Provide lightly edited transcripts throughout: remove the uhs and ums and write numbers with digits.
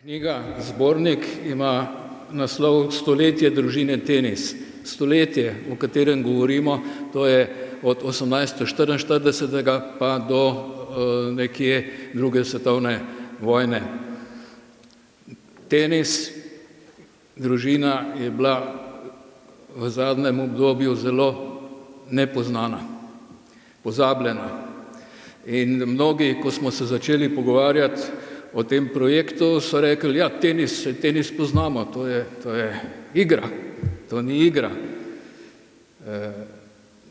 Knjiga Zbornik ima naslov Stoletje družine Tenis. Stoletje, o katerem govorimo, to je od 1844. pa do nekje druge svetovne vojne. Tenis, družina je bila v zadnjem obdobju zelo nepoznana, pozabljena. In mnogi, ko smo se začeli pogovarjati o tem projektu, so rekli, ja, tenis poznamo, to je igra, to ni igra.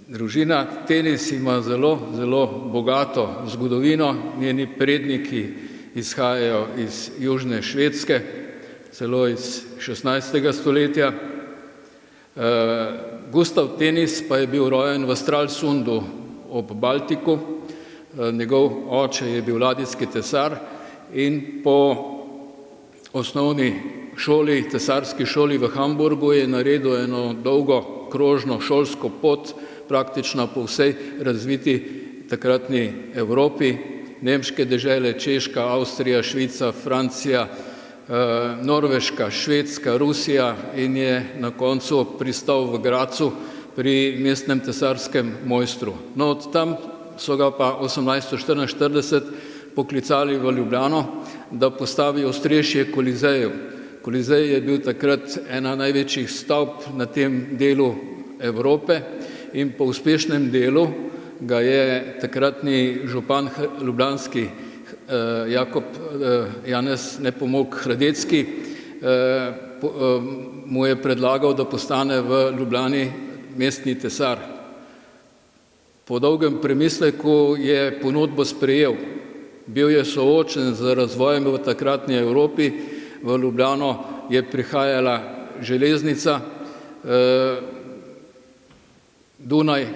Družina Tenis ima zelo bogato zgodovino, njeni predniki izhajajo iz južne Švedske, celo iz 16. stoletja. Gustav Tenis pa je bil rojen v Stralsundu ob Baltiku, njegov oče je bil ladijski tesar in po osnovni šoli, tesarski šoli v Hamburgu je naredil eno dolgo krožno šolsko pot, praktično po vsej razviti takratni Evropi, nemške dežele, Češka, Avstrija, Švica, Francija, Norveška, Švedska, Rusija in je na koncu pristal v Grazu pri mestnem tesarskem mojstru. No, od tam so ga pa 1844 poklicali v Ljubljano, da postavi ostrešje Kolizejev. Kolizej je bil takrat ena največjih stavb na tem delu Evrope in po uspešnem delu ga je takratni župan ljubljanski Jakob Janez Nepomuk Hradecki mu je predlagal, da postane v Ljubljani mestni tesar. Po dolgem premisleku je ponudbo sprejel. Bil je soočen z razvojem v takratni Evropi, v Ljubljano je prihajala železnica, Dunaj,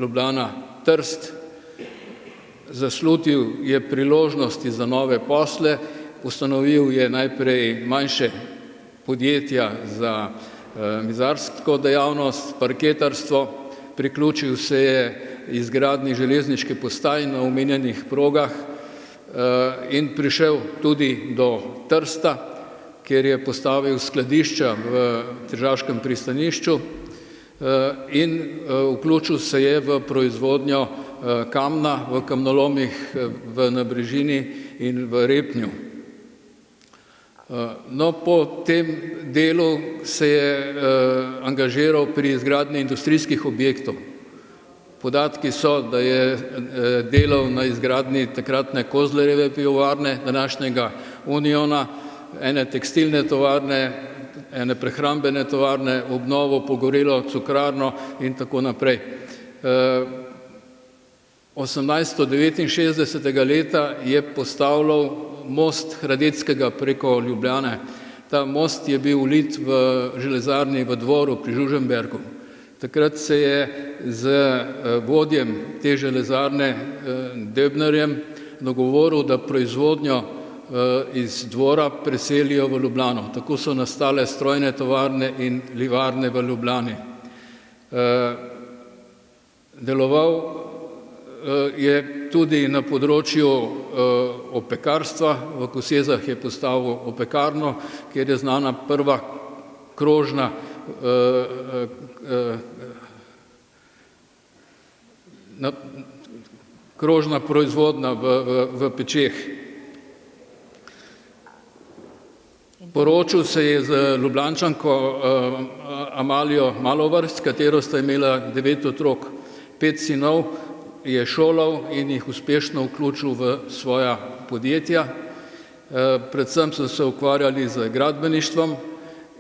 Ljubljana, Trst, zaslutil je priložnosti za nove posle, ustanovil je najprej manjše podjetja za mizarsko dejavnost, parketarstvo, priključil se je izgradnji železniške postaje na omenjenih progah in prišel tudi do Trsta, kjer je postavil skladišča v tržaškem pristanišču in vključil se je v proizvodnjo kamna v kamnolomih v Nabrežini in v Repnju. No, po tem delu se je angažiral pri izgradnji industrijskih objektov. Podatki so, da je delal na izgradnji takratne Kozlerjeve pivovarne, današnjega Uniona, ene tekstilne tovarne, ene prehrambene tovarne, obnovo pogorelo cukrarno in tako naprej. 1869. leta je postavljal most Hradeckega preko Ljubljane. Ta most je bil vlit v železarni v Dvoru pri Žužemberku. Takrat se je z vodjem te železarne Debnerjem dogovoril, da proizvodnjo iz Dvora preselijo v Ljubljano. Tako so nastale strojne tovarne in livarne v Ljubljani. Deloval je tudi na področju opekarstva, v Kosezah je postavil opekarno, kjer je znana prva krožna proizvodnja v pečeh. Poročil se je z Ljubljančanko Amalijo Malovar, s katero sta imela 9 otrok, 5 sinov je šolal in jih uspešno vključil v svoja podjetja. Predvsem so se ukvarjali z gradbeništvom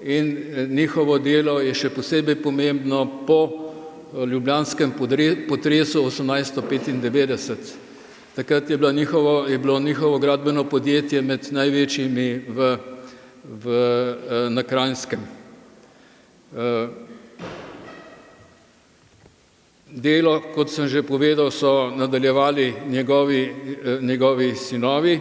in njihovo delo je še posebej pomembno po ljubljanskem potresu 1895. Takrat je bilo njihovo gradbeno podjetje med največjimi na Kranjskem. Delo, kot sem že povedal, so nadaljevali njegovi sinovi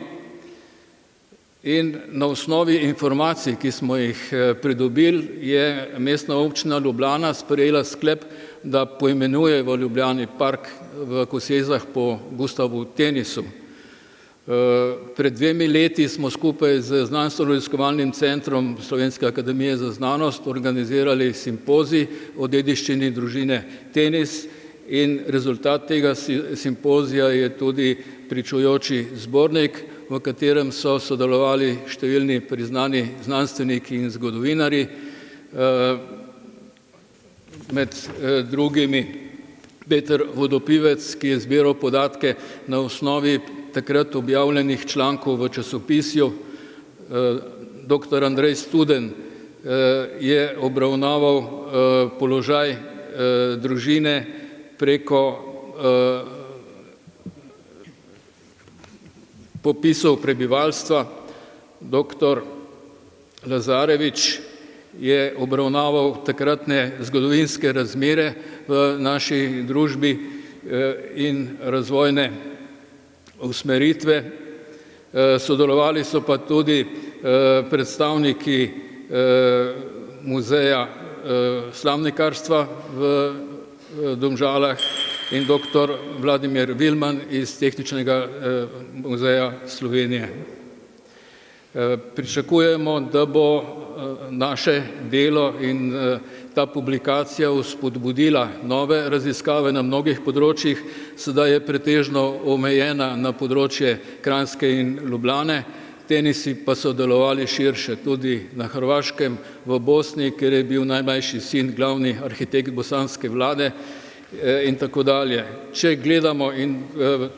in na osnovi informacij, ki smo jih pridobili, je mestna občina Ljubljana sprejela sklep, da poimenuje v Ljubljani park v Kosezah po Gustavu Tenisu. Pred 2 leti smo skupaj z Znanstveno-raziskovalnim centrom Slovenske akademije za znanost organizirali simpozij o dediščini družine Tenis in rezultat tega simpozija je tudi pričujoči zbornik, v katerem so sodelovali številni priznani znanstveniki in zgodovinarji, med drugimi Peter Vodopivec, ki je zbiral podatke na osnovi takrat objavljenih člankov v časopisju, dr. Andrej Studen je obravnaval položaj družine preko popisov prebivalstva, dr. Lazarevič je obravnaval takratne zgodovinske razmere v naši družbi in razvojne usmeritve. Sodelovali so pa tudi predstavniki muzeja slamnikarstva v Domžalah in dr. Vladimir Vilman iz Tehničnega muzeja Slovenije. Pričakujemo, da bo naše delo in ta publikacija vzpodbudila nove raziskave na mnogih področjih, sedaj je pretežno omejena na področje Kranjske in Ljubljane, tenisi pa so delovali širše tudi na Hrvaškem, v Bosni, kjer je bil najmlajši sin glavni arhitekt bosanske vlade in tako dalje. Če gledamo, in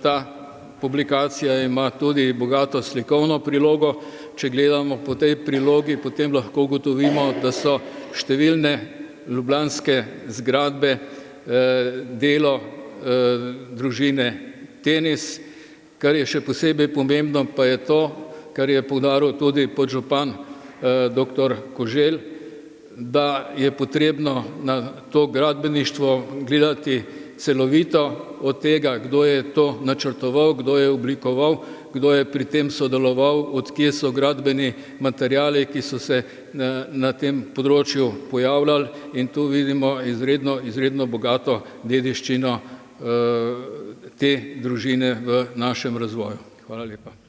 ta publikacija ima tudi bogato slikovno prilogo, če gledamo po tej prilogi, potem lahko ugotovimo, da so številne ljubljanske zgradbe delo družine Tenis. Kar je še posebej pomembno, pa je to, kar je poudaril tudi podžupan dr. Koželj, da je potrebno na to gradbeništvo gledati celovito, od tega, kdo je to načrtoval, kdo je oblikoval, kdo je pri tem sodeloval, od kje so gradbeni materiali, ki so se na tem področju pojavljali, in tu vidimo izredno bogato dediščino te družine v našem razvoju. Hvala lepa.